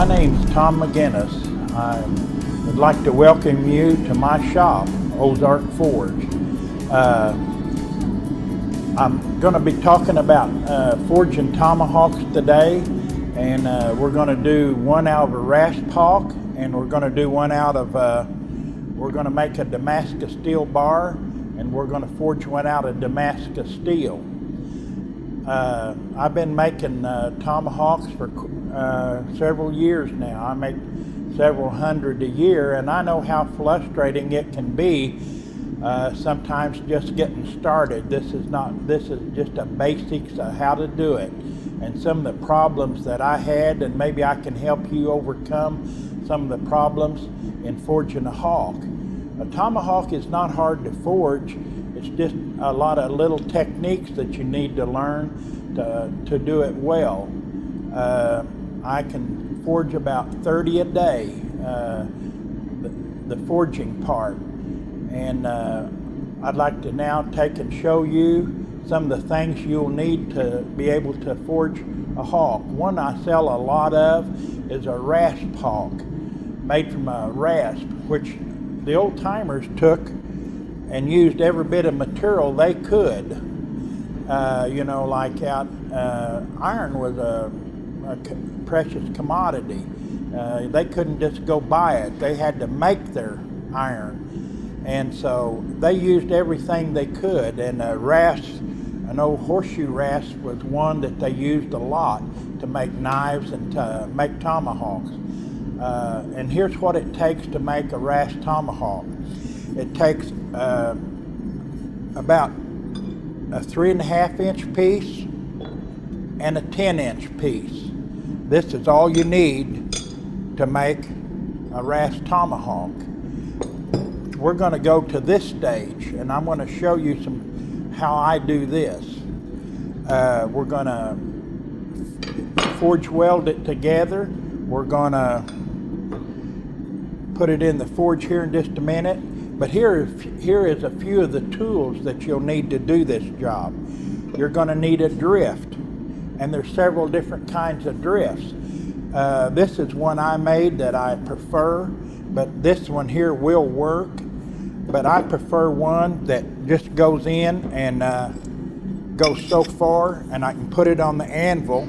My name's Tom McGinnis. I would like to welcome you to my shop, Ozark Forge. I'm going to be talking about forging tomahawks today, and we're going to do one out of a Rasphawk, and we're going to do one out of, we're going to make a Damascus steel bar, and we're going to forge one out of Damascus steel. I've been making tomahawks for several years now. I make several hundred a year, and I know how frustrating it can be sometimes just getting started. This is just a basics of how to do it, and some of the problems that I had, and maybe I can help you overcome some of the problems in forging a hawk. A tomahawk is not hard to forge. It's just a lot of little techniques that you need to learn to do it well. I can forge about 30 a day, the forging part. And I'd like to now take and show you some of the things you'll need to be able to forge a hawk. One I sell a lot of is a Rasphawk, made from a rasp, which the old timers took and used every bit of material they could. You know, like iron was a precious commodity. They couldn't just go buy it. They had to make their iron. And so they used everything they could. And a rasp, an old horseshoe rasp, was one that they used a lot to make knives and to make tomahawks. And here's what it takes to make a rasp tomahawk. It takes about a 3.5 inch piece and a 10-inch piece. This is all you need to make a rasp tomahawk. We're going to go to this stage, and I'm going to show you how I do this. We're going to forge weld it together. We're going to put it in the forge here in just a minute. But here is a few of the tools that you'll need to do this job. You're going to need a drift, and there's several different kinds of drifts. This is one I made that I prefer, but this one here will work. But I prefer one that just goes in and goes so far, and I can put it on the anvil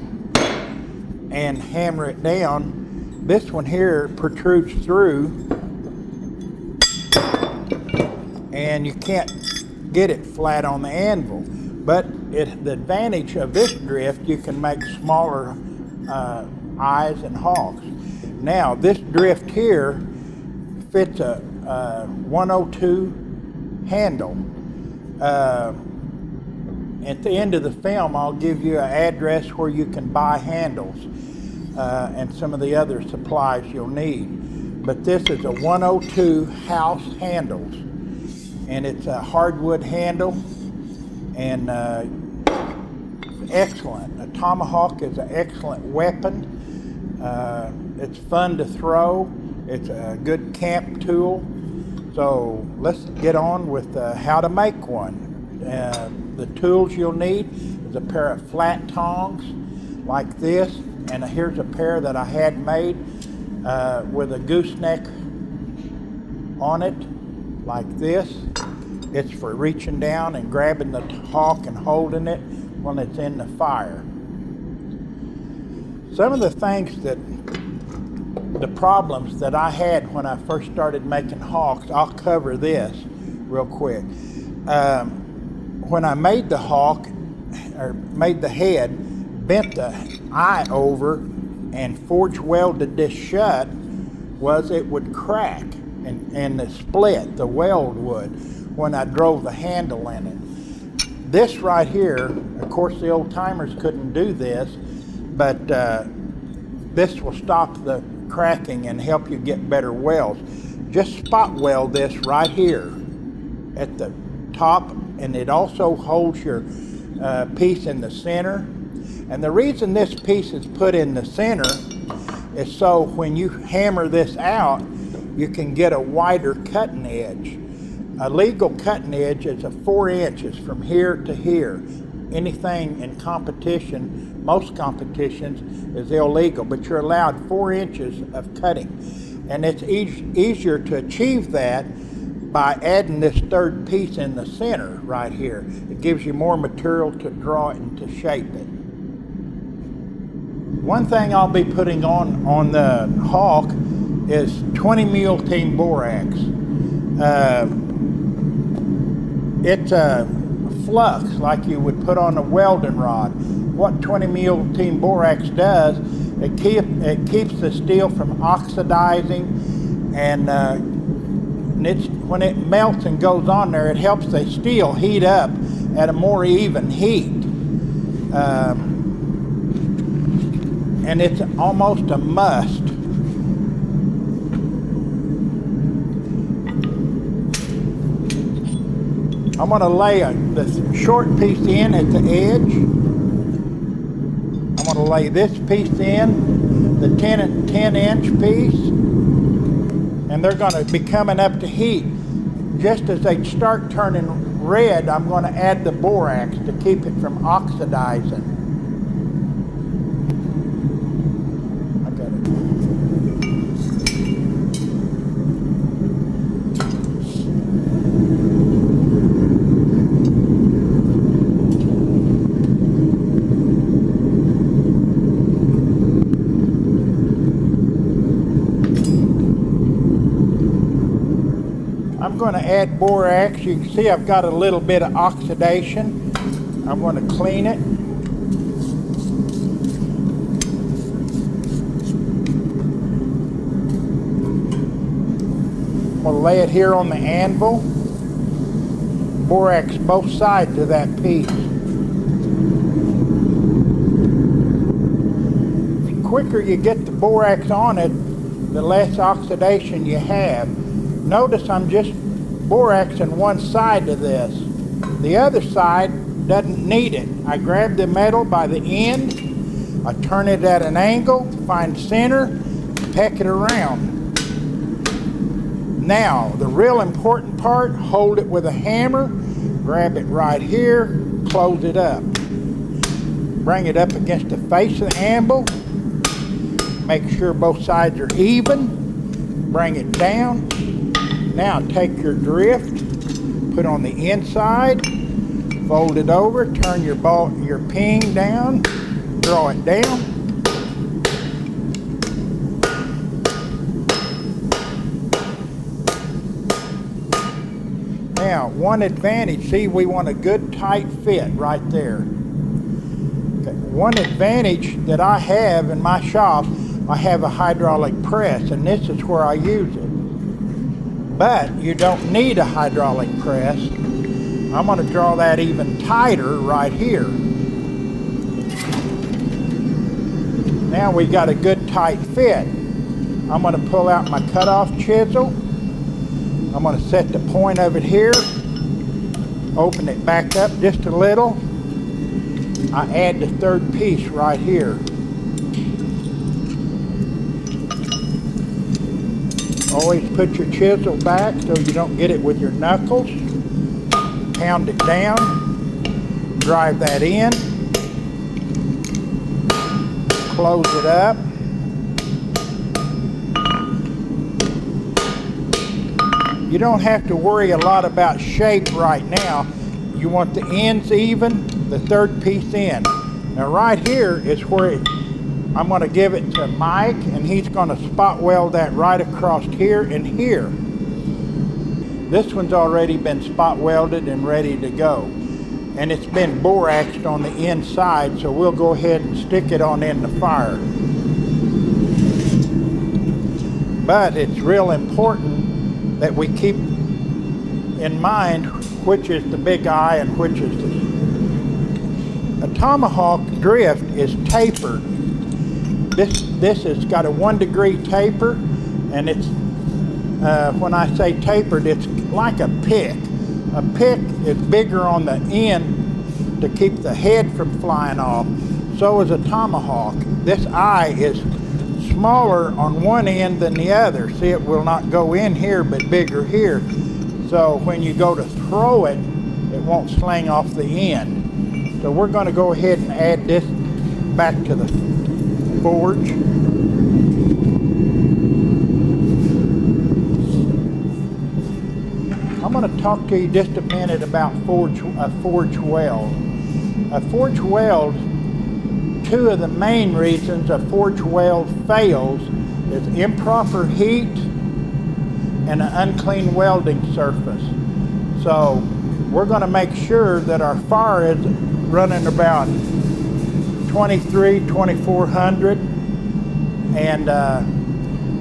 and hammer it down. This one here protrudes through, and you can't get it flat on the anvil. But the advantage of this drift, you can make smaller eyes and hawks. Now, this drift here fits a 102 handle. At the end of the film, I'll give you an address where you can buy handles and some of the other supplies you'll need. But this is a 102 house handles, and it's a hardwood handle, and excellent. A tomahawk is an excellent weapon. It's fun to throw. It's a good camp tool. So let's get on with how to make one. The tools you'll need is a pair of flat tongs like this, and here's a pair that I had made with a gooseneck on it like this. It's for reaching down and grabbing the hawk and holding it when it's in the fire. Some of the things the problems that I had when I first started making hawks, I'll cover this real quick. When I made the hawk, or made the head, bent the eye over and forge welded this shut, it would crack and split, the weld would, when I drove the handle in it. This right here, of course the old timers couldn't do this, but this will stop the cracking and help you get better welds. Just spot weld this right here at the top, and it also holds your piece in the center. And the reason this piece is put in the center is so when you hammer this out, you can get a wider cutting edge. A legal cutting edge is 4 inches from here to here. anything in competition, most competitions, is illegal, but you're allowed 4 inches of cutting. And it's easier to achieve that by adding this third piece in the center right here. It gives you more material to draw it and to shape it. One thing I'll be putting on the Hawk is 20 mule team borax. It's a flux like you would put on a welding rod. What 20 mule team borax does, it keeps the steel from oxidizing, and when it melts and goes on there, it helps the steel heat up at a more even heat. And it's almost a must. I'm going to lay the short piece in at the edge. I'm going to lay this piece in, the 10-inch piece, and they're going to be coming up to heat. Just as they start turning red, I'm going to add the borax to keep it from oxidizing. I got it. I'm going to add borax. You can see I've got a little bit of oxidation. I'm going to clean it. I'm going to lay it here on the anvil. Borax both sides of that piece. The quicker you get the borax on it, the less oxidation you have. Notice I'm just boraxing one side of this. The other side doesn't need it. I grab the metal by the end, I turn it at an angle, find center, peck it around. Now, the real important part, hold it with a hammer, grab it right here, close it up. Bring it up against the face of the anvil, make sure both sides are even, bring it down. Now take your drift, put on the inside, fold it over, turn your ping down, draw it down. Now, one advantage, see, we want a good tight fit right there. Okay. One advantage that I have in my shop, I have a hydraulic press, and this is where I use it. But you don't need a hydraulic press. I'm going to draw that even tighter right here. Now we got a good tight fit. I'm going to pull out my cutoff chisel. I'm going to set the point of it here. Open it back up just a little. I add the third piece right here. Always put your chisel back so you don't get it with your knuckles. Pound it down. Drive that in. Close it up. You don't have to worry a lot about shape right now. You want the ends even, the third piece in. Now right here is where I'm going to give it to Mike, and he's going to spot weld that right across here and here. This one's already been spot welded and ready to go. And it's been boraxed on the inside, so we'll go ahead and stick it on in the fire. But it's real important that we keep in mind which is the big eye and which is the... A tomahawk drift is tapered. This has got a 1 degree taper, and it's, when I say tapered, it's like a pick. A pick is bigger on the end to keep the head from flying off. So is a tomahawk. This eye is smaller on one end than the other. See, it will not go in here, but bigger here. So when you go to throw it, it won't sling off the end. So we're going to go ahead and add this back to the forge. I'm going to talk to you just a minute about a forge weld. A forge weld, two of the main reasons a forge weld fails is improper heat and an unclean welding surface. So we're going to make sure that our fire is running about 2400, and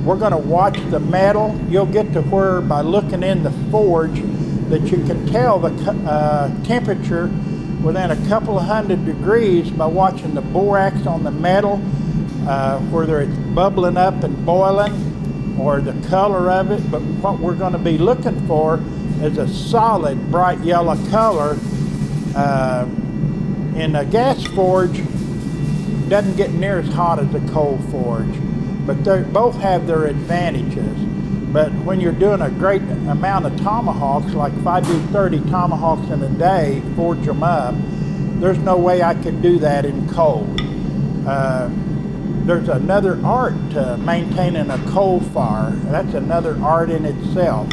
we're going to watch the metal. You'll get to where by looking in the forge that you can tell the temperature within a couple of hundred degrees by watching the borax on the metal, whether it's bubbling up and boiling or the color of it. But what we're going to be looking for is a solid bright yellow color. In a gas forge, doesn't get near as hot as a coal forge, but they both have their advantages. But when you're doing a great amount of tomahawks, like if I do 30 tomahawks in a day, forge them up, there's no way I could do that in coal. There's another art to maintaining a coal fire. That's another art in itself.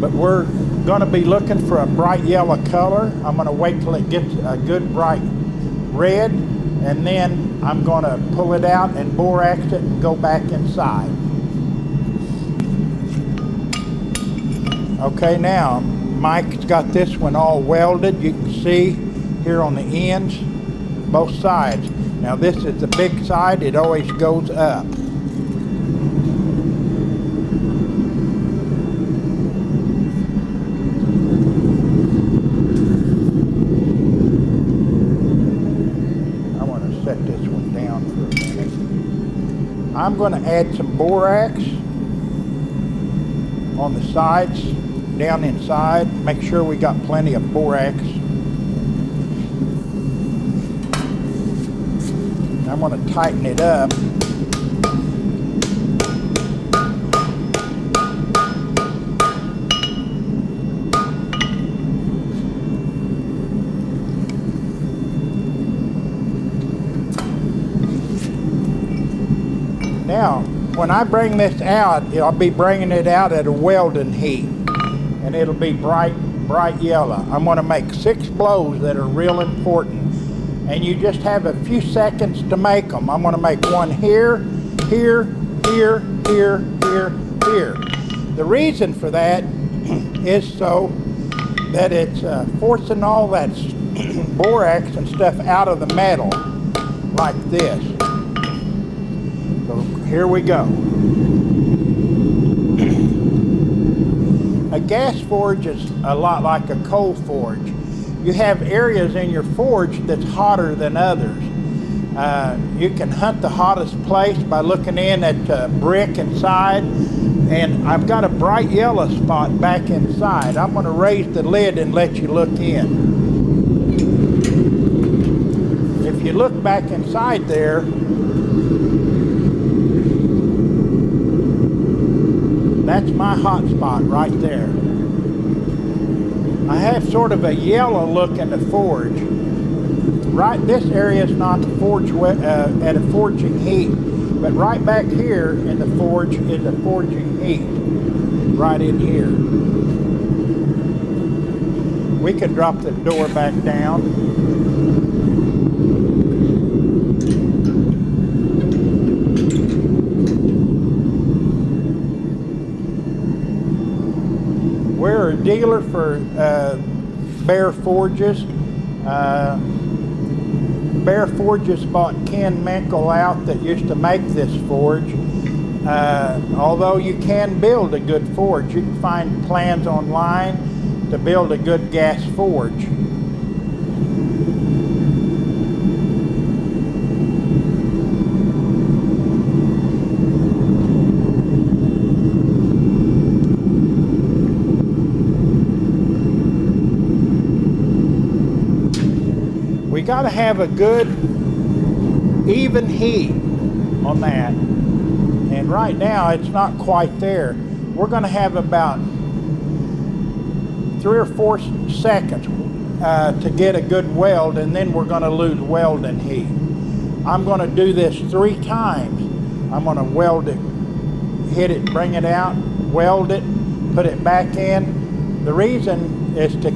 But we're going to be looking for a bright yellow color. I'm going to wait till it gets a good bright red, and then I'm going to pull it out and borax it and go back inside. Okay, now Mike's got this one all welded. You can see here on the ends, both sides. Now this is the big side, it always goes up. I'm going to add some borax on the sides, down inside. Make sure we got plenty of borax. I'm going to tighten it up. Now, when I bring this out, I'll be bringing it out at a welding heat, and it'll be bright yellow. I'm going to make 6 blows that are real important, and you just have a few seconds to make them. I'm going to make one here, here, here, here, here, here. The reason for that is so that it's forcing all that borax and stuff out of the metal like this. So here we go. A gas forge is a lot like a coal forge. You have areas in your forge that's hotter than others. You can hunt the hottest place by looking in at brick inside, and I've got a bright yellow spot back inside. I'm going to raise the lid and let you look in. If you look back inside there, that's my hot spot right there. I have sort of a yellow look in the forge. Right, this area is not forge at a forging heat, but right back here in the forge is a forging heat. Right in here. We can drop the door back down. We're a dealer for Bear Forges. Bear Forges bought Ken Menkel out that used to make this forge. Although you can build a good forge, you can find plans online to build a good gas forge. We got to have a good even heat on that, and right now it's not quite there. We're going to have about 3 or 4 seconds. to get a good weld, and then we're going to lose welding heat. I'm going to do this 3 times. I'm going to weld it, hit it, bring it out, weld it, put it back in. The reason is to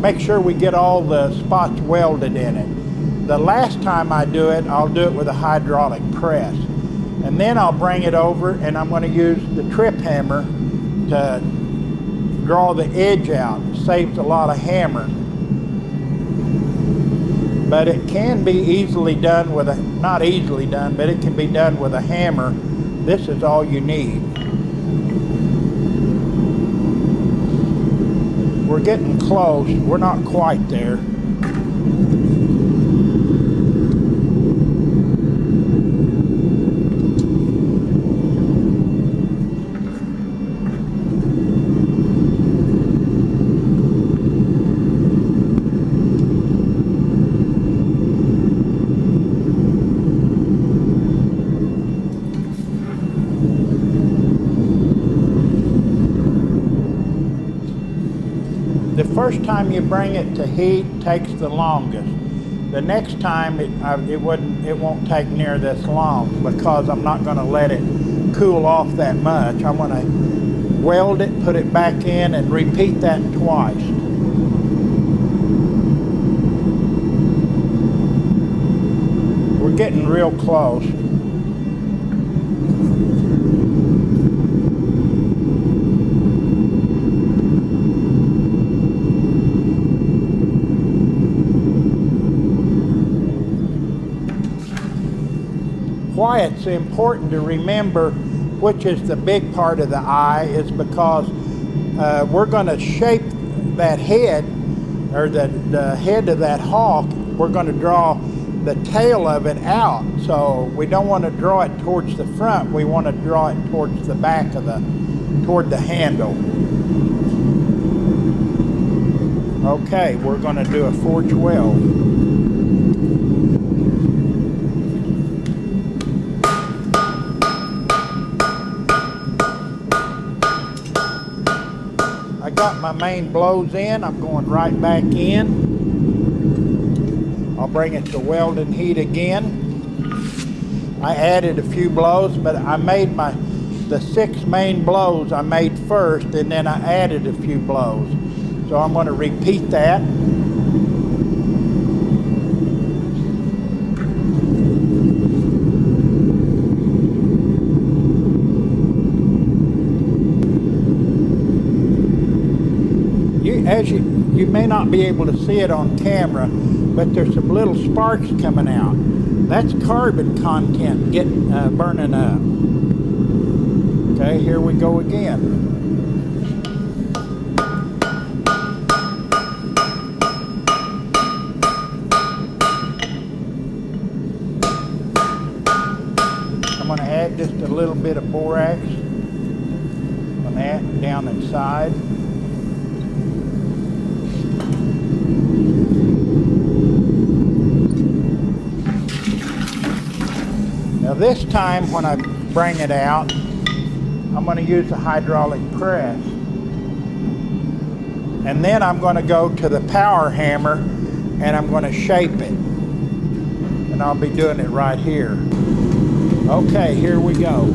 make sure we get all the spots welded in it. The last time I do it, I'll do it with a hydraulic press. And then I'll bring it over and I'm going to use the trip hammer to draw the edge out. It saves a lot of hammering. But it can be easily done with not easily done, but it can be done with a hammer. This is all you need. We're getting close. We're not quite there. The first time you bring it to heat takes the longest. The next time it won't take near this long because I'm not going to let it cool off that much. I'm going to weld it, put it back in, and repeat that twice. We're getting real close. Why it's important to remember which is the big part of the eye is because we're going to shape that head, or the head of that hawk. We're going to draw the tail of it out. So we don't want to draw it towards the front. We want to draw it towards the back of toward the handle. Okay, we're going to do a forge weld. Got my main blows in. I'm going right back in. I'll bring it to welding heat again. I added a few blows, but I made the 6 main blows I made first, and then I added a few blows. So I'm going to repeat that. You may not be able to see it on camera, but there's some little sparks coming out. That's carbon content burning up. Okay, here we go again. I'm going to add just a little bit of borax on that down inside. Now this time when I bring it out, I'm going to use a hydraulic press. And then I'm going to go to the power hammer and I'm going to shape it. And I'll be doing it right here. Okay, here we go.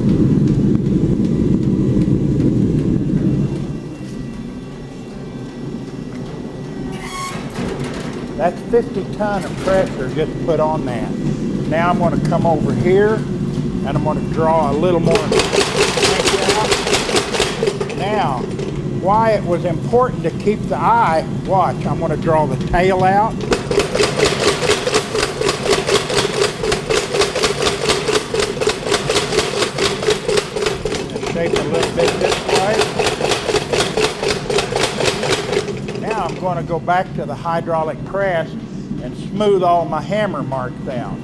That's 50 tons of pressure just put on that. Now I'm going to come over here and I'm going to draw a little more. Now, why it was important to keep the eye, watch, I'm going to draw the tail out. Shape a little bit this way. Now I'm going to go back to the hydraulic press and smooth all my hammer marks out.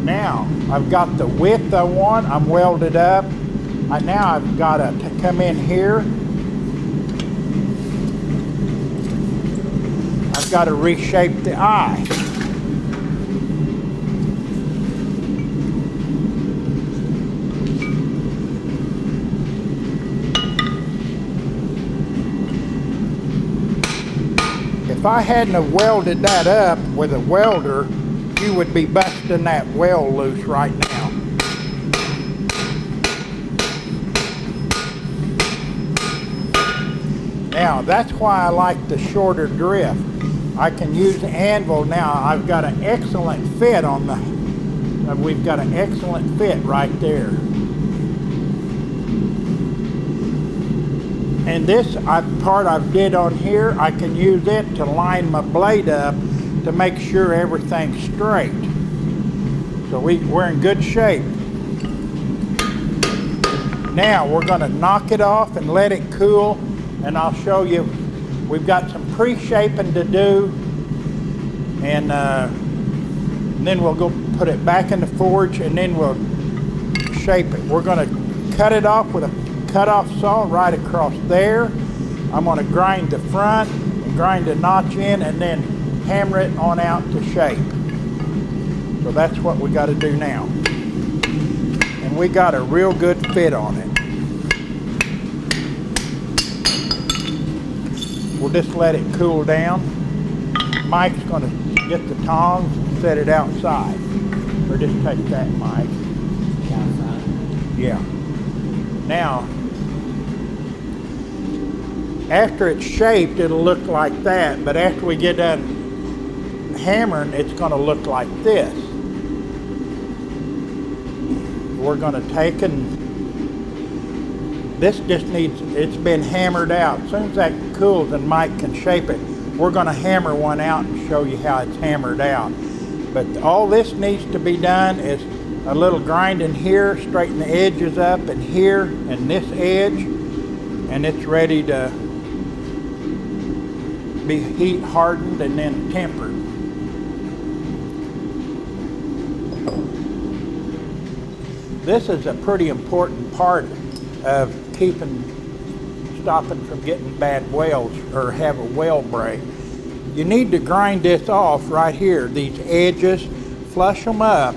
Now, I've got the width I want, I'm welded up. Now I've got to come in here. I've got to reshape the eye. if I hadn't have welded that up with a welder, you would be busting that weld loose right now. Now, that's why I like the shorter drift. I can use the anvil now. I've got an excellent fit on the, we've got an excellent fit right there. And this part I've did on here, I can use it to line my blade up to make sure everything's straight. So we're in good shape. Now we're gonna knock it off and let it cool, and I'll show you. We've got some pre-shaping to do, and then we'll go put it back in the forge, and then we'll shape it. We're gonna cut it off with a cut-off saw right across there. I'm gonna grind the front and grind the notch in, and then hammer it on out to shape. So that's what we gotta do now. And we got a real good fit on it. We'll just let it cool down. Mike's gonna get the tongs and set it outside. Or just take that, Mike. Outside? Yeah. Now, after it's shaped, it'll look like that, but after we get done hammering, it's gonna look like this. We're gonna take and this just needs, it's been hammered out. As soon as that cools and Mike can shape it, we're gonna hammer one out and show you how it's hammered out. But all this needs to be done is a little grinding here, straighten the edges up, and here, and this edge, and it's ready to be heat hardened and then tempered. This is a pretty important part of stopping from getting bad welds or have a weld break. You need to grind this off right here, these edges, flush them up,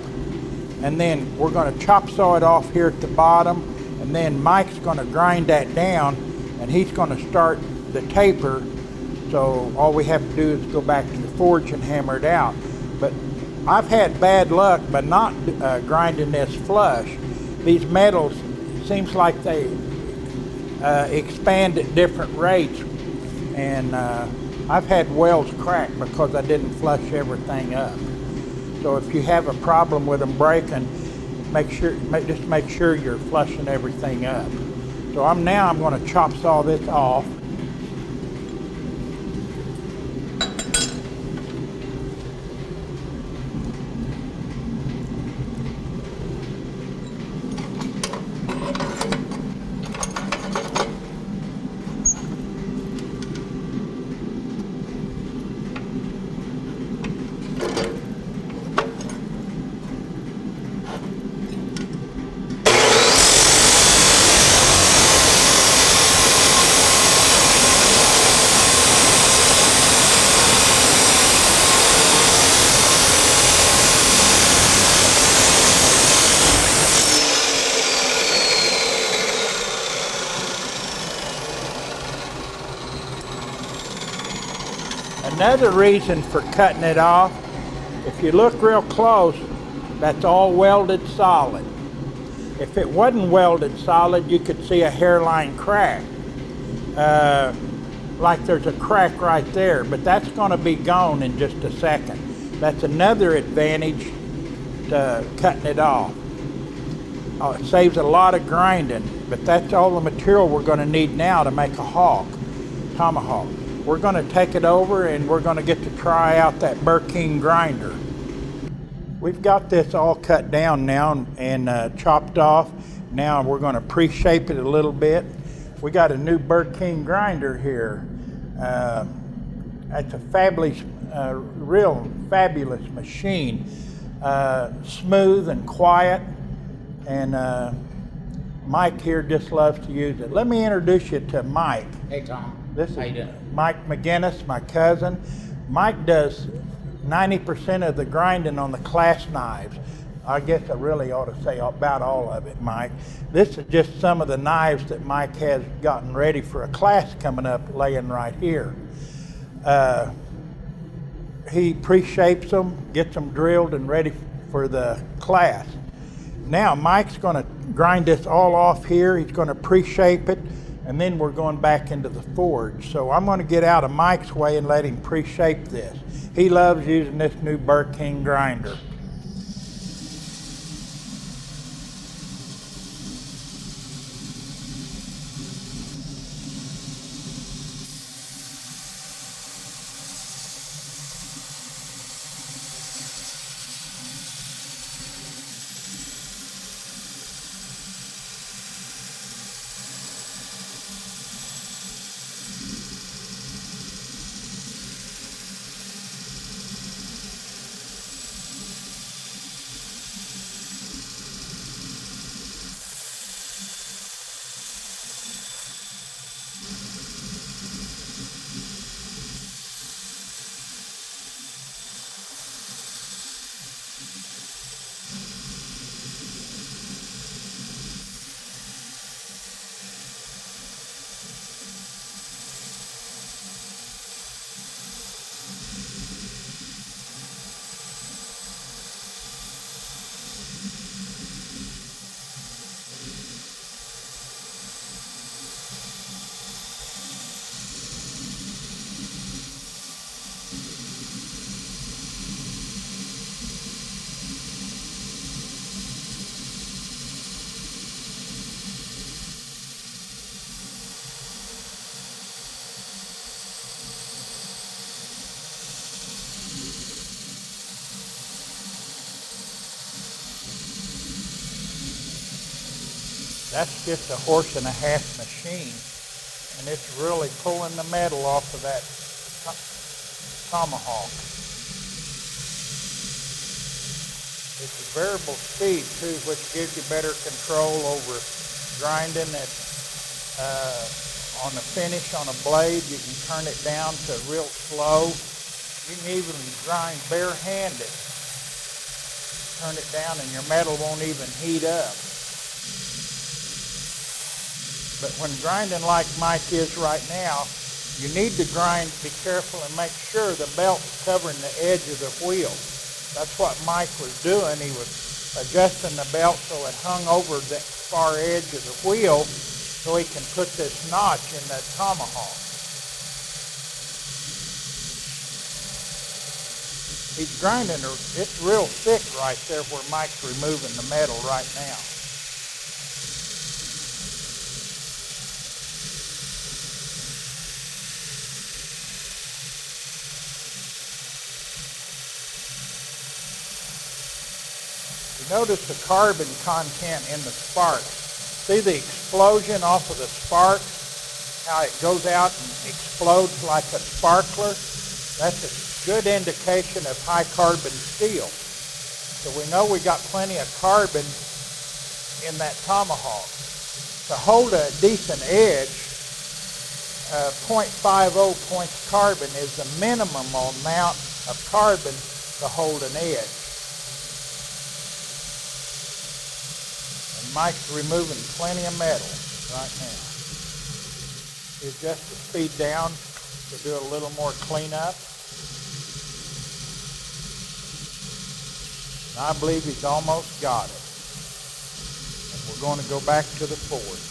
and then we're going to chop saw it off here at the bottom, and then Mike's going to grind that down, and he's going to start the taper. So all we have to do is go back to the forge and hammer it out. But I've had bad luck by not grinding this flush. These metals, it seems like they expand at different rates, and I've had welds crack because I didn't flush everything up. So if you have a problem with them breaking, just make sure you're flushing everything up. So I'm going to chop saw this off. Another reason for cutting it off, if you look real close, that's all welded solid. If it wasn't welded solid, you could see a hairline crack. Like there's a crack right there, but that's going to be gone in just a second. That's another advantage to cutting it off. It saves a lot of grinding, but that's all the material we're going to need now to make a tomahawk. We're going to take it over and we're going to get to try out that Burkeen grinder. We've got this all cut down now and chopped off. Now we're going to pre-shape it a little bit. We got a new Burkeen grinder here. It's a fabulous, real fabulous machine. Smooth and quiet, and Mike here just loves to use it. Let me introduce you to Mike. Hey Tom. This How you is doing? Mike McGinnis, my cousin. Mike does 90% of the grinding on the class knives. I guess I really ought to say about all of it, Mike. This is just some of the knives that Mike has gotten ready for a class coming up, laying right here. he pre-shapes them, gets them drilled and ready for the class. Now Mike's going to grind this all off here. He's going to pre-shape it, and then we're going back into the forge. So I'm going to get out of Mike's way and let him pre-shape this. He loves using this new Burr King grinder. That's just a 1.5 horse machine, and it's really pulling the metal off of that tomahawk. It's a variable speed too, which gives you better control over grinding it. On the finish on a blade, you can turn it down to real slow. You can even grind barehanded. Turn it down and your metal won't even heat up. But when grinding like Mike is right now, you need to grind, be careful and make sure the belt's covering the edge of the wheel. That's what Mike was doing. He was adjusting the belt so it hung over the far edge of the wheel so he can put this notch in the tomahawk. He's grinding, it's real thick right there where Mike's removing the metal right now. Notice the carbon content in the sparks. See the explosion off of the sparks? How it goes out and explodes like a sparkler? That's a good indication of high carbon steel. So we know we got plenty of carbon in that tomahawk. To hold a decent edge, 0.50 points carbon is the minimum amount of carbon to hold an edge. Mike's removing plenty of metal right now. He adjusts the speed down to do a little more cleanup. And I believe he's almost got it. And we're going to go back to the forge.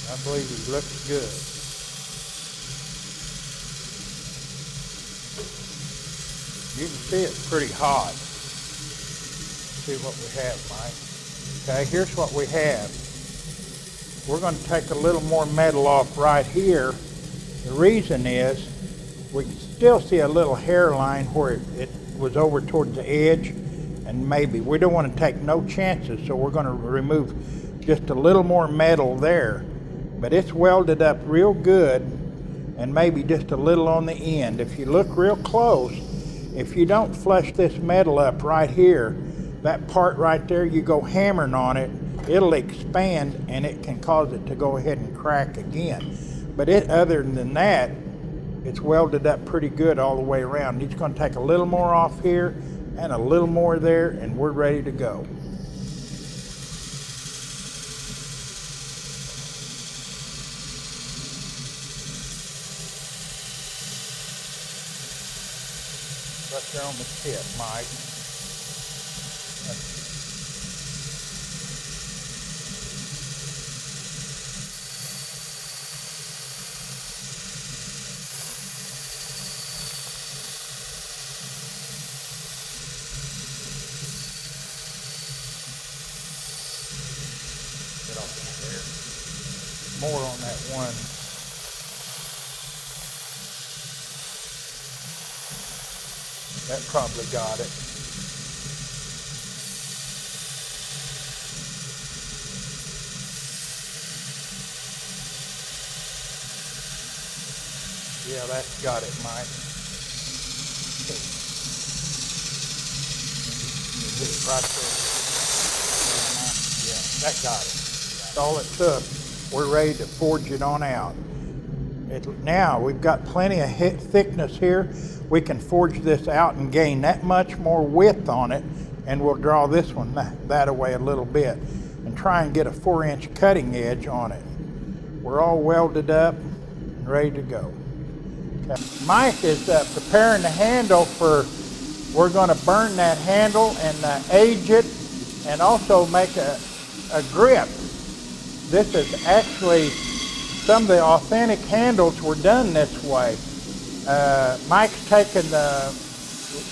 I believe he looks good. You can see it's pretty hot. See what we have, Mike. Okay, here's what we have. We're going to take a little more metal off right here. The reason is we can still see a little hairline where it was over towards the edge, and maybe we don't want to take no chances, so we're going to remove just a little more metal there. But it's welded up real good, and maybe just a little on the end. If you look real close, if you don't flush this metal up right here, that part right there, you go hammering on it, it'll expand and it can cause it to go ahead and crack again. But other than that, it's welded up pretty good all the way around. He's going to take a little more off here and a little more there, and we're ready to go. Right there on the tip, Mike. Get off in there. More on that one. That probably got it. Yeah, that's got it, Mike. Hit it right there. Yeah, that got it. That's all it took. We're ready to forge it on out. Now we've got plenty of thickness here. We can forge this out and gain that much more width on it, and we'll draw this one that away a little bit and try and get a 4-inch cutting edge on it. We're all welded up and ready to go. Okay. Mike is preparing the handle we're going to burn that handle and age it and also make a grip. This is actually, some of the authentic handles were done this way. Mike's taking the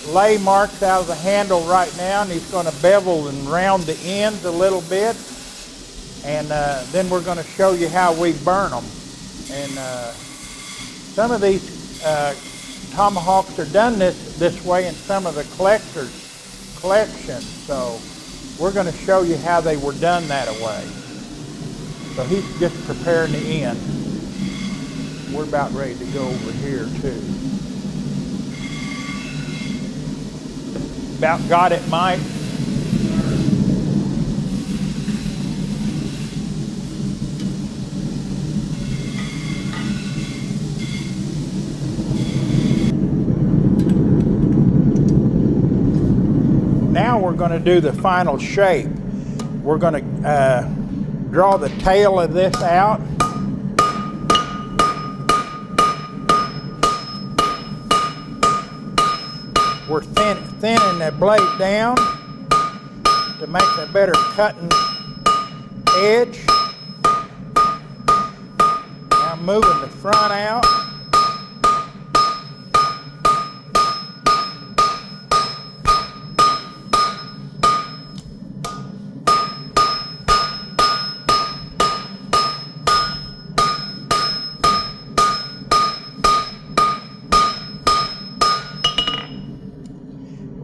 lay marks out of the handle right now, and he's going to bevel and round the ends a little bit, and then we're going to show you how we burn them. And some of these tomahawks are done this way in some of the collectors' collections, so we're going to show you how they were done that way. So he's just preparing the end. We're about ready to go over here too. About got it, Mike? Now we're going to do the final shape. We're going to draw the tail of this out. We're thinning the blade down to make a better cutting edge. Now moving the front out.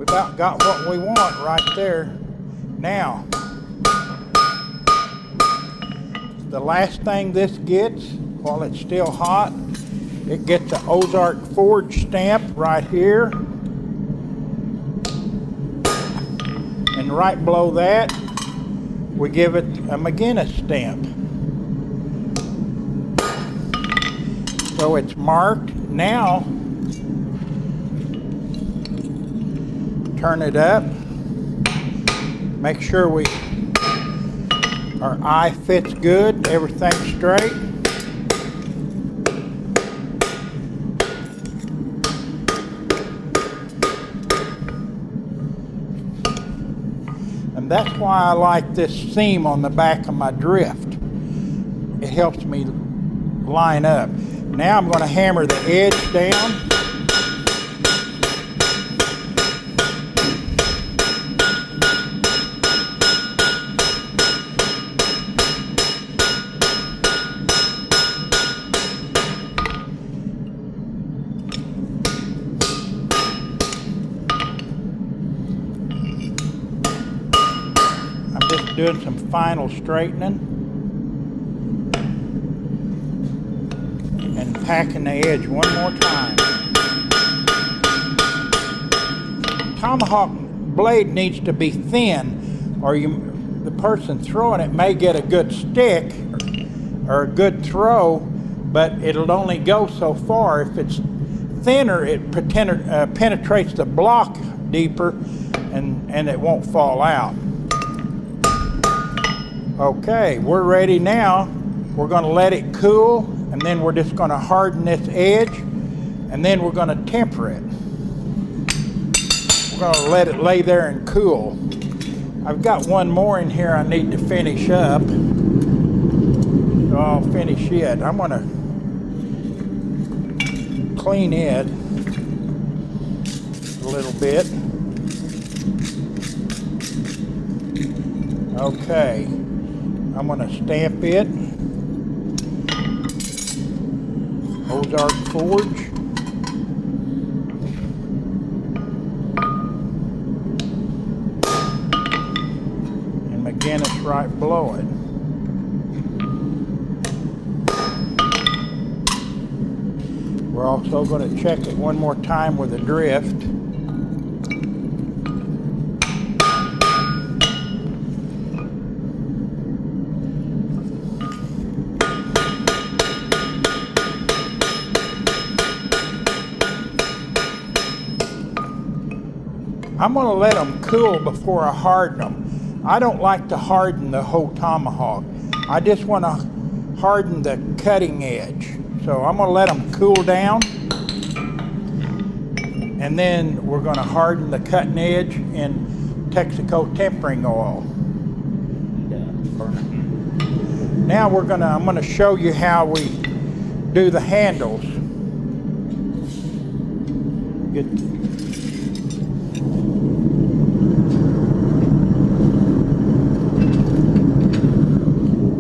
About got what we want right there. Now, the last thing this gets, while it's still hot, it gets the Ozark Forge stamp right here. And right below that, we give it a McGinnis stamp. So it's marked. Now, turn it up, make sure our eye fits good, everything's straight. And that's why I like this seam on the back of my drift. It helps me line up. Now I'm going to hammer the edge down. Just doing some final straightening and packing the edge one more time. Tomahawk blade needs to be thin, or the person throwing it may get a good stick or a good throw, but it'll only go so far. If it's thinner, it penetrates the block deeper and it won't fall out. Okay, we're ready now. We're going to let it cool, and then we're just going to harden this edge, and then we're going to temper it. We're going to let it lay there and cool. I've got one more in here I need to finish up. So I'll finish it. I'm going to clean it a little bit. Okay, I'm going to stamp it. Ozark Forge. And McGinnis right below it. We're also going to check it one more time with a drift. I'm going to let them cool before I harden them. I don't like to harden the whole tomahawk. I just want to harden the cutting edge. So I'm going to let them cool down. And then we're going to harden the cutting edge in Texaco tempering oil. Now I'm going to show you how we do the handles.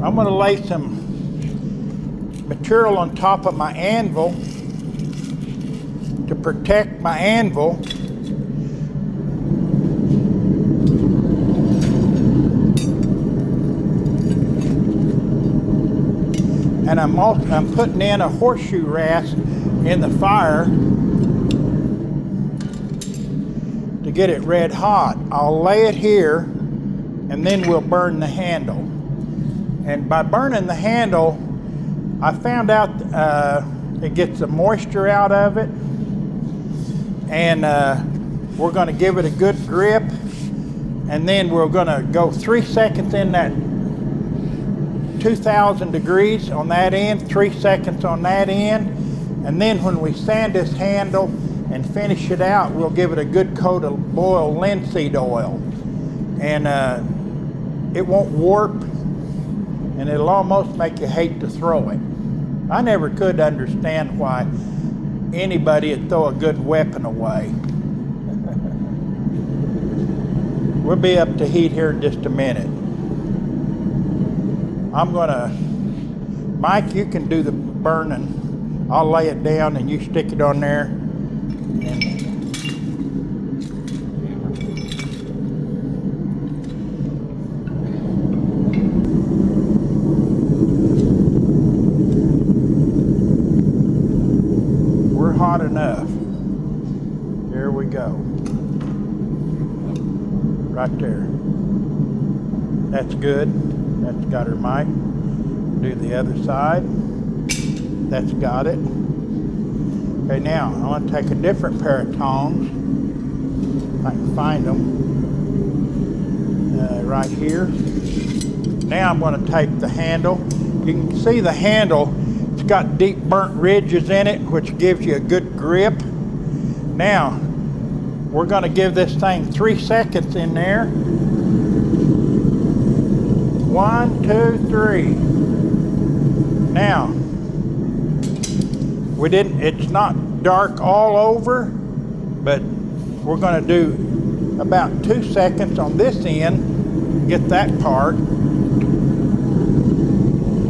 I'm going to lay some material on top of my anvil to protect my anvil. And I'm putting in a horseshoe rasp in the fire to get it red hot. I'll lay it here and then we'll burn the handle. And by burning the handle, I found out it gets the moisture out of it. And we're going to give it a good grip. And then we're going to go 3 seconds in that 2,000 degrees on that end, 3 seconds on that end. And then when we sand this handle and finish it out, we'll give it a good coat of boiled linseed oil. And it won't warp. And it'll almost make you hate to throw it. I never could understand why anybody would throw a good weapon away. We'll be up to heat here in just a minute. Mike, you can do the burning. I'll lay it down and you stick it on there. Hot enough. There we go. Right there. That's good. That's got her, Mike. Do the other side. That's got it. Okay, now I want to take a different pair of tongs. If I can find them. Right here. Now I'm going to take the handle. You can see the handle. It's got deep burnt ridges in it, which gives you a good grip. Now, we're going to give this thing 3 seconds in there. 1, 2, 3. Now, it's not dark all over, but we're going to do about 2 seconds on this end, get that part.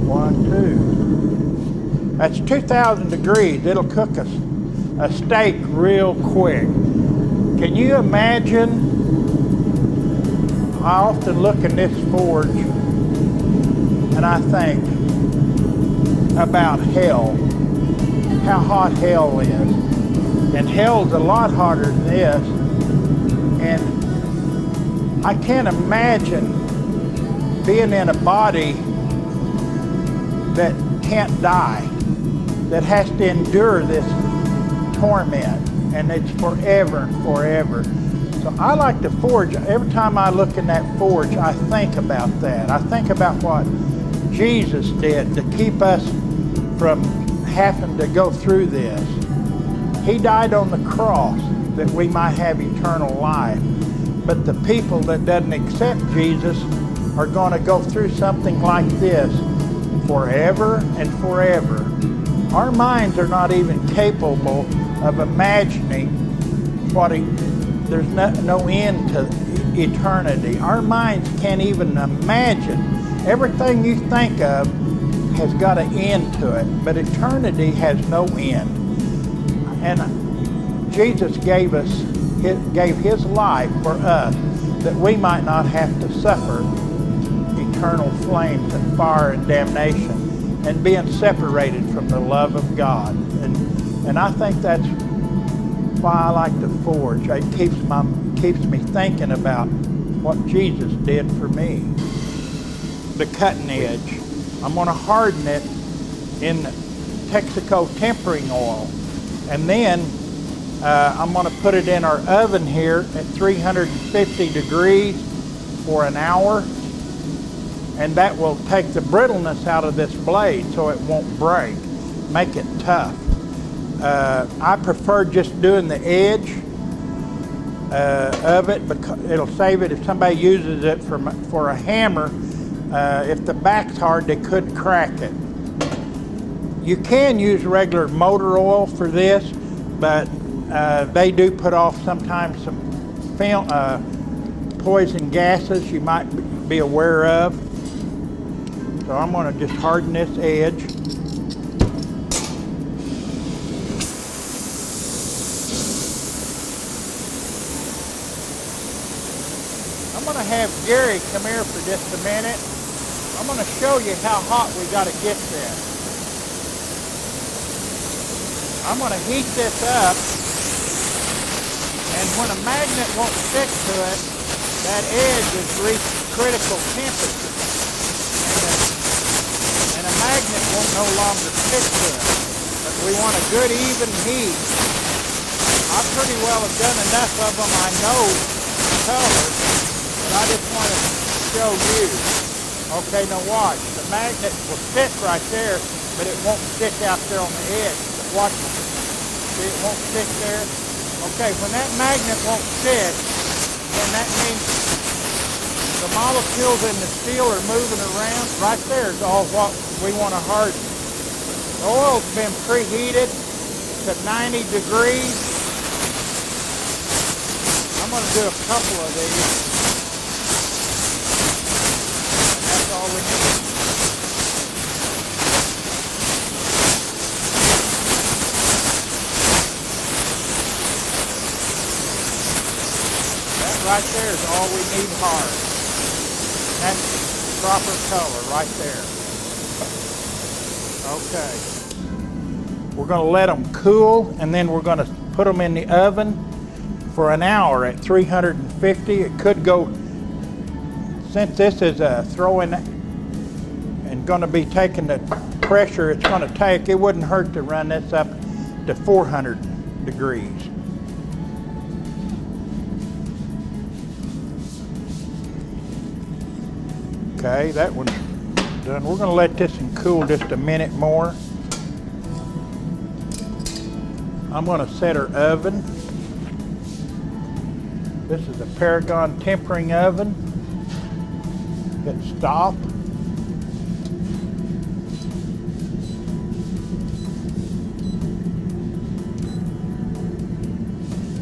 1, 2. That's 2,000 degrees. It'll cook a steak real quick. Can you imagine? I often look in this forge and I think about hell, how hot hell is. And hell's a lot hotter than this. And I can't imagine being in a body that can't die, that has to endure this torment, and it's forever and forever. So I like to forge. Every time I look in that forge, I think about that. I think about what Jesus did to keep us from having to go through this. He died on the cross that we might have eternal life. But the people that doesn't accept Jesus are going to go through something like this forever and forever. Our minds are not even capable of imagining what there's no end to eternity. Our minds can't even imagine. Everything you think of has got an end to it, but eternity has no end. And Jesus gave his life for us that we might not have to suffer eternal flames and fire and damnation and being separated from the love of God. And I think that's why I like to forge. It keeps me thinking about what Jesus did for me. The cutting edge, I'm going to harden it in Texaco tempering oil, and then I'm going to put it in our oven here at 350 degrees for an hour, and that will take the brittleness out of this blade so it won't break, make it tough. I prefer just doing the edge of it because it'll save it if somebody uses it for a hammer. If the back's hard, they could crack it. You can use regular motor oil for this, but they do put off sometimes some poison gases you might be aware of. So I'm going to just harden this edge. I'm going to have Gary come here for just a minute. I'm going to show you how hot we got to get this. I'm going to heat this up, and when a magnet won't stick to it, that edge has reached critical temperature, and a magnet won't no longer stick to it. But we want a good even heat. I pretty well have done enough of them. I know the color, but I just want to show you. Okay, now watch. The magnet will sit right there, but it won't stick out there on the edge. But watch. See, it won't stick there. Okay, when that magnet won't sit, then that means the molecules in the steel are moving around. Right there is all what we want to harden. The oil's been preheated to 90 degrees. I'm going to do a couple of these. That's all we need. That right there is all we need hard. That's the proper color right there. Okay. We're going to let them cool, and then we're going to put them in the oven for an hour at 350. It could go, since this is throwing and going to be taking the pressure it's going to take, it wouldn't hurt to run this up to 400 degrees. Okay, that one's done. We're going to let this one cool just a minute more. I'm going to set our oven. This is a Paragon tempering oven. Hit stop.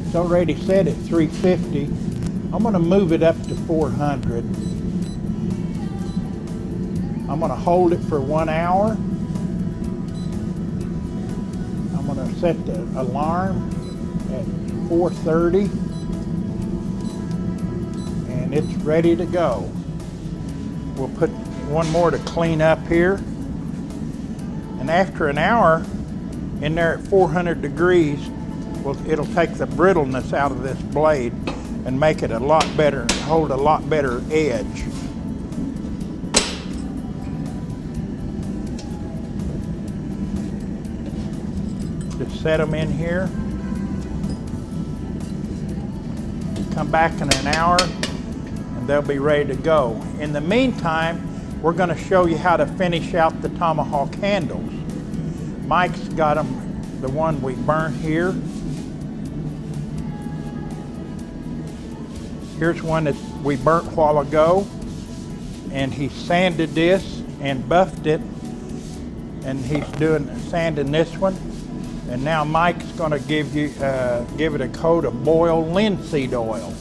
It's already set at 350. I'm going to move it up to 400. I'm going to hold it for 1 hour. I'm going to set the alarm at 4:30, and it's ready to go. We'll put one more to clean up here, and after an hour in there at 400 degrees, it'll take the brittleness out of this blade and make it a lot better, hold a lot better edge. set them in here. Come back in an hour and they'll be ready to go. In the meantime, we're going to show you how to finish out the Tomahawk handles. Mike's got them, the one we burnt here. Here's one that we burnt a while ago, and he sanded this and buffed it, and he's sanding this one. And now Mike's going to give it a coat of boiled linseed oil.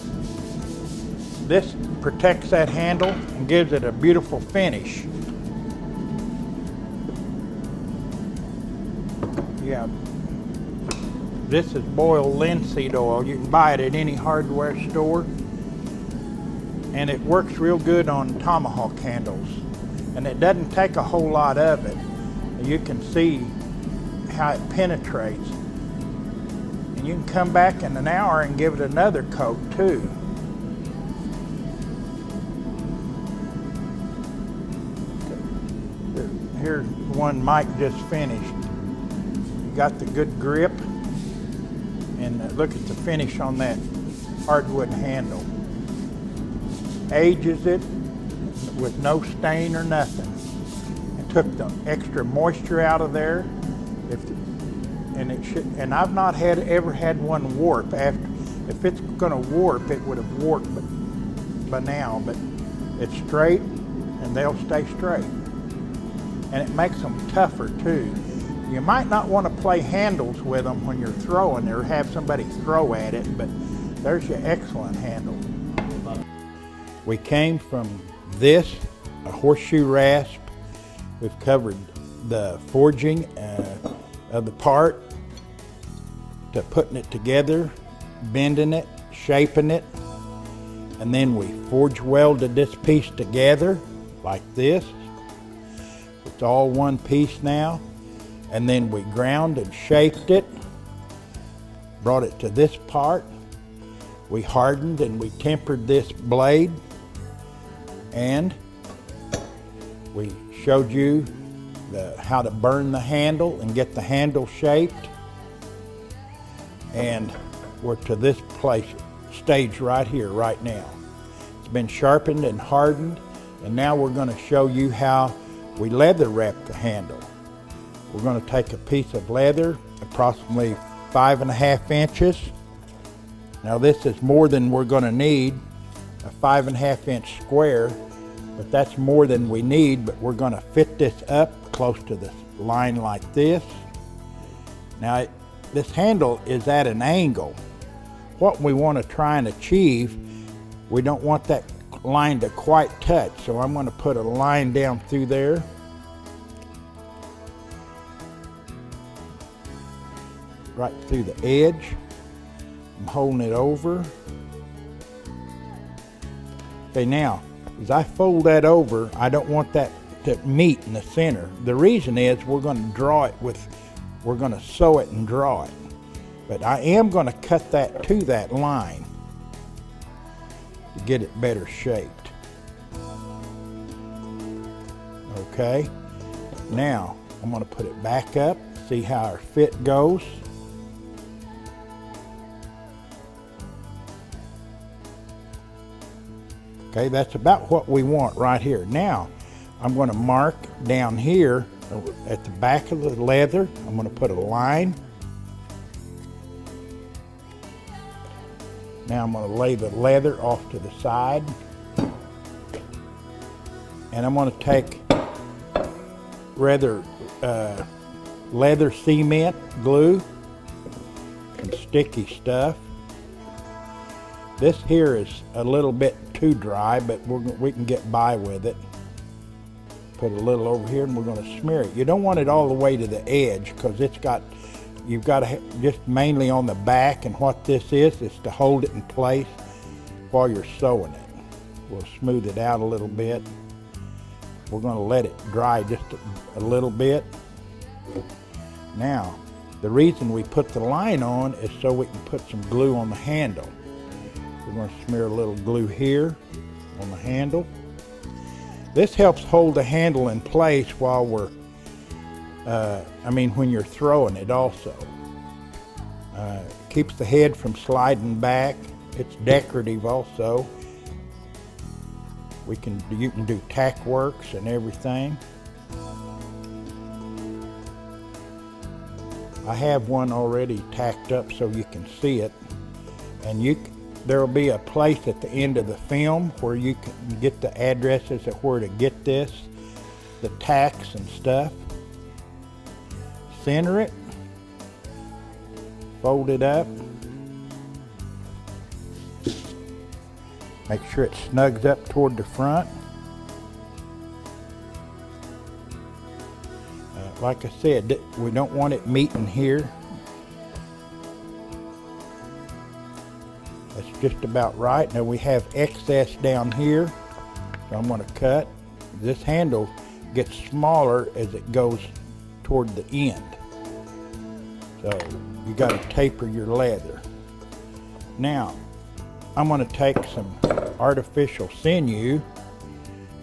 This protects that handle and gives it a beautiful finish. Yeah, this is boiled linseed oil. You can buy it at any hardware store, and it works real good on Tomahawk handles, and it doesn't take a whole lot of it. You can see how it penetrates, and you can come back in an hour and give it another coat too. Here's one Mike just finished. You got the good grip, and look at the finish on that hardwood handle. Ages it with no stain or nothing. It took the extra moisture out of there. And I've not ever had one warp. If it's going to warp, it would have warped by now, but it's straight and they'll stay straight. And it makes them tougher too. You might not want to play handles with them when you're throwing or have somebody throw at it, but there's your excellent handle. We came from this, a horseshoe rasp. We've covered the forging of the part, to putting it together, bending it, shaping it, and then we forge welded this piece together like this. It's all one piece now, and then we ground and shaped it, brought it to this part. We hardened and we tempered this blade, and we showed you how to burn the handle and get the handle shaped. And we're to this stage right here, right now. It's been sharpened and hardened, and now we're going to show you how we leather wrap the handle. We're going to take a piece of leather, approximately 5.5 inches. Now this is more than we're going to need, a 5.5 inch square, but that's more than we need, but we're going to fit this up close to the line like this. Now this handle is at an angle. What we want to try and achieve, we don't want that line to quite touch, so I'm going to put a line down through there. Right through the edge. I'm holding it over. Okay, now, as I fold that over, I don't want that to meet in the center. The reason is we're going to draw it we're going to sew it and draw it. But I am going to cut that to that line to get it better shaped. Okay, now I'm going to put it back up, see how our fit goes. Okay, that's about what we want right here. Now, I'm going to mark down here at the back of the leather. I'm going to put a line. Now I'm going to lay the leather off to the side. And I'm going to take leather cement glue and sticky stuff. This here is a little bit too dry, but we can get by with it. Put a little over here and we're going to smear it. You don't want it all the way to the edge because you've got to just mainly on the back, and what this is to hold it in place while you're sewing it. We'll smooth it out a little bit. We're going to let it dry just a little bit. Now, the reason we put the line on is so we can put some glue on the handle. We're going to smear a little glue here on the handle. This helps hold the handle in place while when you're throwing it also. Keeps the head from sliding back. It's decorative also. You can do tack works and everything. I have one already tacked up so you can see it, and there will be a place at the end of the film where you can get the addresses of where to get this, the tacks and stuff. Center it, fold it up, make sure it snugs up toward the front. Like I said, we don't want it meeting here. That's just about right. Now we have excess down here, so I'm going to cut. This handle gets smaller as it goes toward the end. So you got to taper your leather. Now I'm going to take some artificial sinew.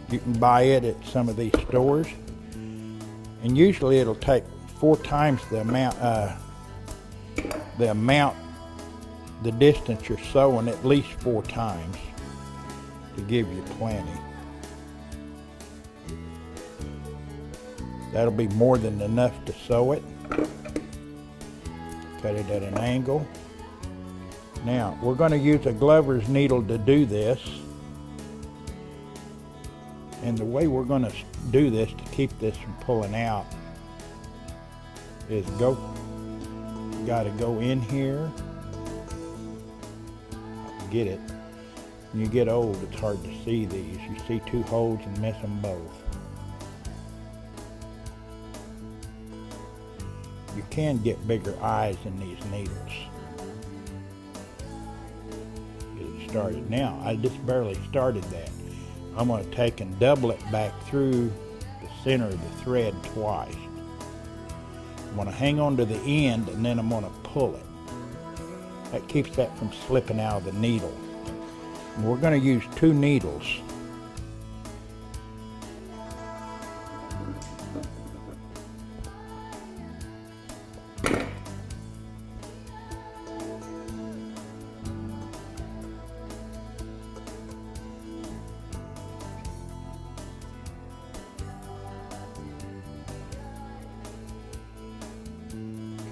You can buy it at some of these stores, and usually it'll take 4 times the distance you're sewing, at least 4 times, to give you plenty. That'll be more than enough to sew it. Cut it at an angle. Now we're going to use a glover's needle to do this, and the way we're going to do this to keep this from pulling out is got to go in here. Get it. When you get old, it's hard to see these. You see 2 holes and miss them both. You can get bigger eyes in these needles. Get it started. Now, I just barely started that. I'm going to take and double it back through the center of the thread twice. I'm going to hang on to the end, and then I'm going to pull it. That keeps that from slipping out of the needle. And we're going to use 2 needles.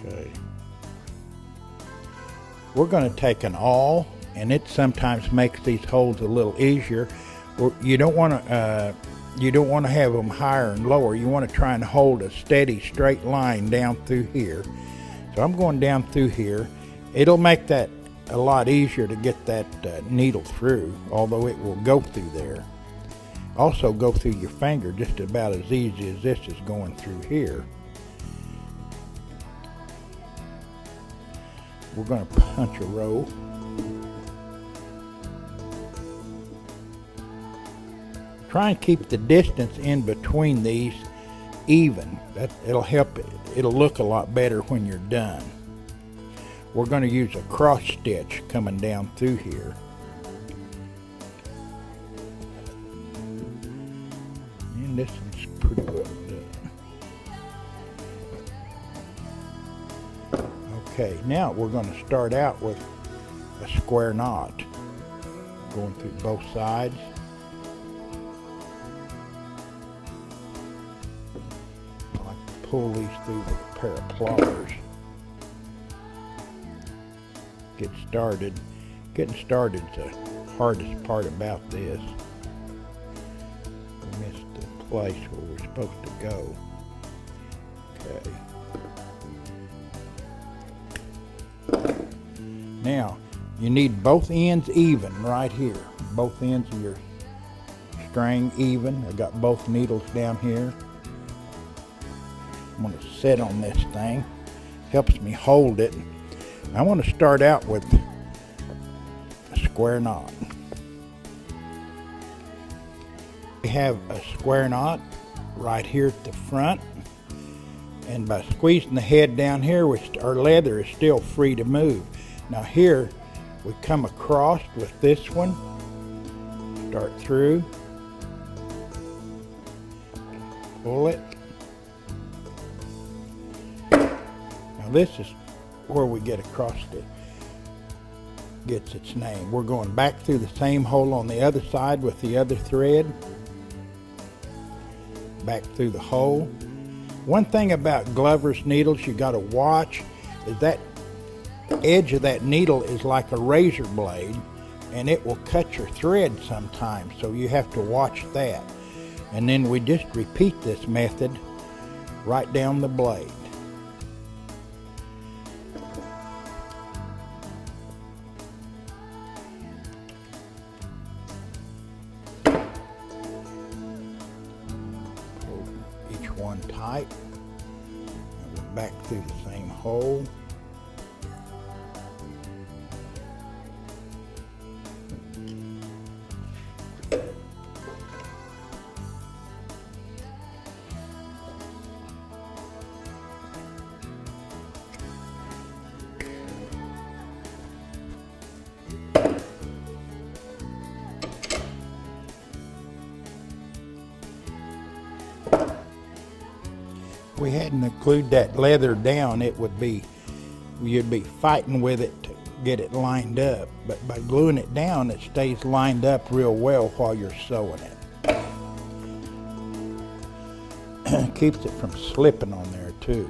Okay. We're going to take an awl, and it sometimes makes these holes a little easier. You don't want to have them higher and lower. You want to try and hold a steady straight line down through here. So I'm going down through here. It'll make that a lot easier to get that needle through, although it will go through there. Also go through your finger just about as easy as this is going through here. We're going to punch a row. Try and keep the distance in between these even. It'll help it. It'll look a lot better when you're done. We're going to use a cross stitch coming down through here. And this one's pretty well done. Okay, now we're going to start out with a square knot going through both sides. I like to pull these through with a pair of pliers. Getting started is the hardest part about this. We missed the place where we're supposed to go. Okay. Now, you need both ends even right here. Both ends of your string even. I got both needles down here. I'm going to sit on this thing. Helps me hold it. I want to start out with a square knot. We have a square knot right here at the front, and by squeezing the head down here, our leather is still free to move. Now here, we come across with this one, start through, pull it. Now this is where we get across gets its name. We're going back through the same hole on the other side with the other thread. Back through the hole. One thing about Glover's needles you got to watch is that edge of that needle is like a razor blade, and it will cut your thread sometimes, so you have to watch that. And then we just repeat this method right down the blade. Pull each one tight, and we're back through the same hole. If we hadn't glued that leather down, you'd be fighting with it to get it lined up. But by gluing it down, it stays lined up real well while you're sewing it. Keeps it from slipping on there too.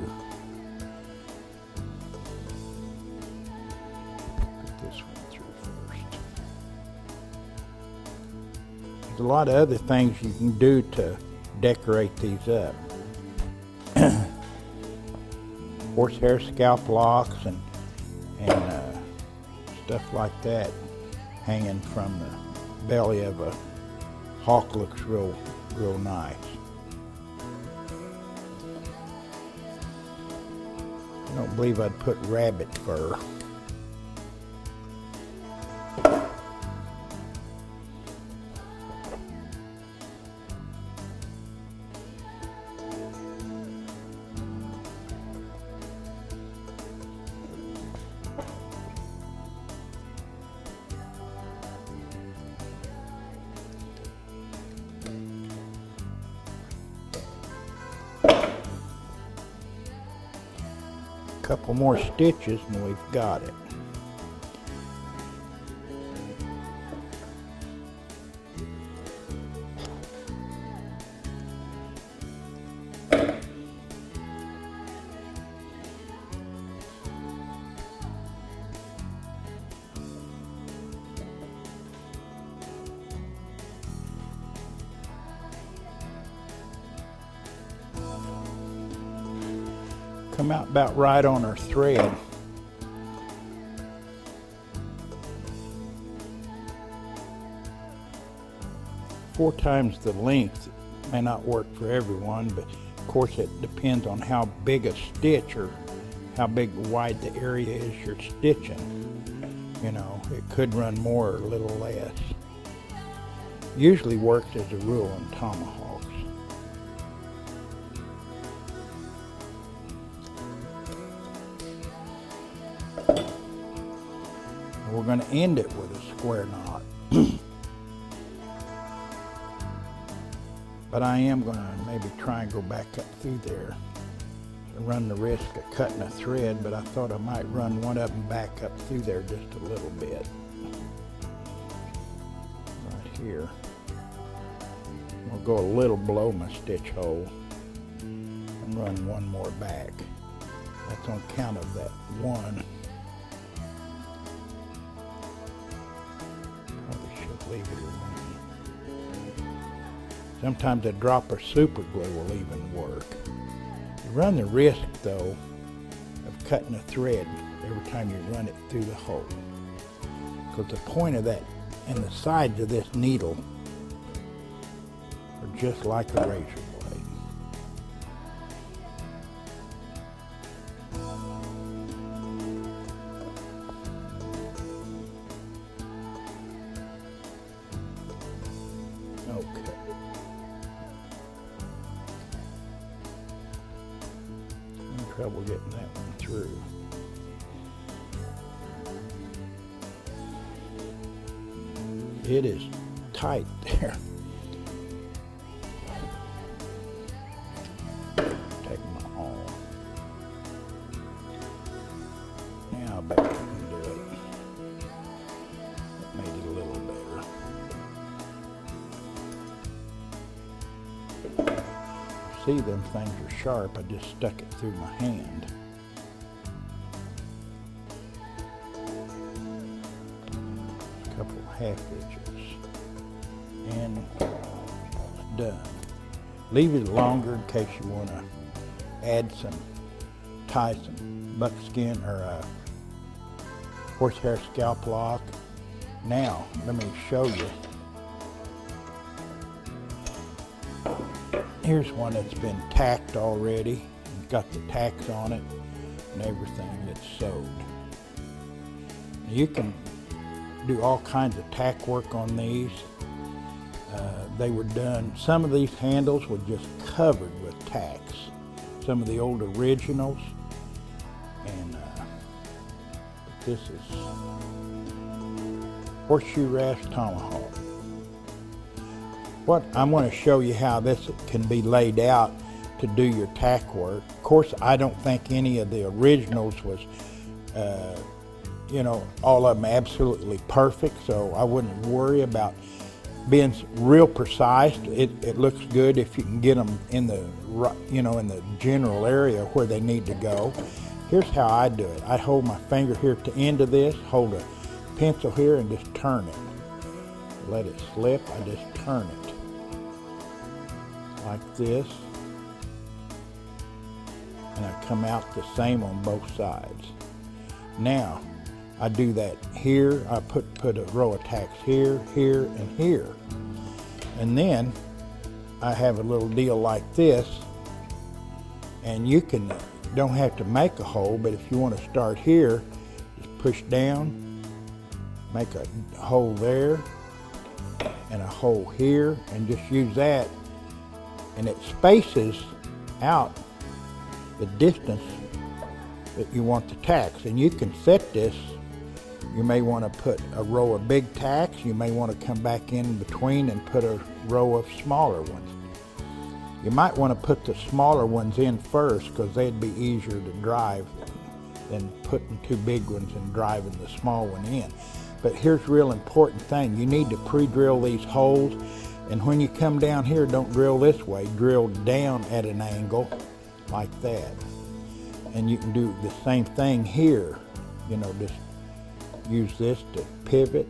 Put this one through first. There's a lot of other things you can do to decorate these up. Horsehair scalp locks and stuff like that hanging from the belly of a hawk looks real nice. I don't believe I'd put rabbit fur. Couple more stitches and we've got it. Come out about right on our thread. Four times the length may not work for everyone, but of course it depends on how big a stitch or how wide the area is you're stitching. You know, it could run more or a little less. Usually works as a rule on tomahawks. We're going to end it with a square knot. But I am going to maybe try and go back up through there and run the risk of cutting a thread, but I thought I might run one of them back up through there just a little bit. Right here. We'll go a little below my stitch hole and run one more back. That's on account of that one. Leave it alone. Sometimes a drop of super glue will even work. You run the risk, though, of cutting a thread every time you run it through the hole. Because the point of that and the sides of this needle are just like a razor blade. Okay. I'm in trouble getting that one through. It is tight there. Take my awl. see them things are sharp. I just stuck it through my hand. A couple half inches. And done. Leave it longer in case you want to tie some buckskin or horsehair scalp lock. Now, let me show you. Here's one that's been tacked already. It's got the tacks on it and everything that's sewed. You can do all kinds of tack work on these. They were done, some of these handles were just covered with tacks. Some of the old originals. And this is horseshoe rasp tomahawk. What I'm going to show you how this can be laid out to do your tack work. Of course, I don't think any of the originals was, you know, all of them absolutely perfect, so I wouldn't worry about being real precise. It looks good if you can get them in the, you know, in the general area where they need to go. Here's how I do it. I hold my finger here at the end of this, hold a pencil here and just turn it. Let it slip, I just turn it like this. And I come out the same on both sides. Now, I do that here. I put a row of tacks here, here, and here. And then I have a little deal like this, and you don't have to make a hole, but if you want to start here, just push down, make a hole there, and a hole here, and just use that, and it spaces out the distance that you want the tacks. And you can set this. You may want to put a row of big tacks. You may want to come back in between and put a row of smaller ones. You might want to put the smaller ones in first because they'd be easier to drive than putting two big ones and driving the small one in. But here's a real important thing. You need to pre-drill these holes, and when you come down here, don't drill this way. Drill down at an angle like that. And you can do the same thing here. You know, just use this to pivot,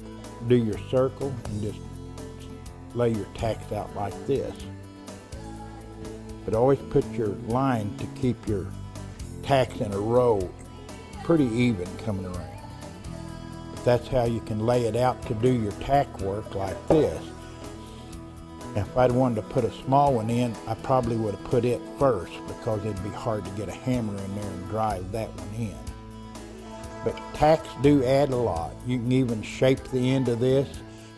do your circle, and just lay your tacks out like this. But always put your line to keep your tacks in a row pretty even coming around. But that's how you can lay it out to do your tack work like this. If I'd wanted to put a small one in, I probably would have put it first because it'd be hard to get a hammer in there and drive that one in. But tacks do add a lot. You can even shape the end of this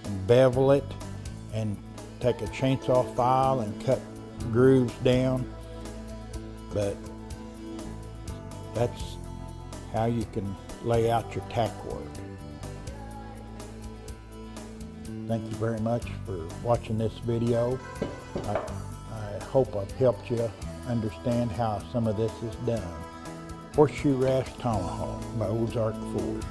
and bevel it and take a chainsaw file and cut grooves down. But that's how you can lay out your tack work. Thank you very much for watching this video. I hope I've helped you understand how some of this is done. Horseshoe Rasp Tomahawk by Ozark Forge.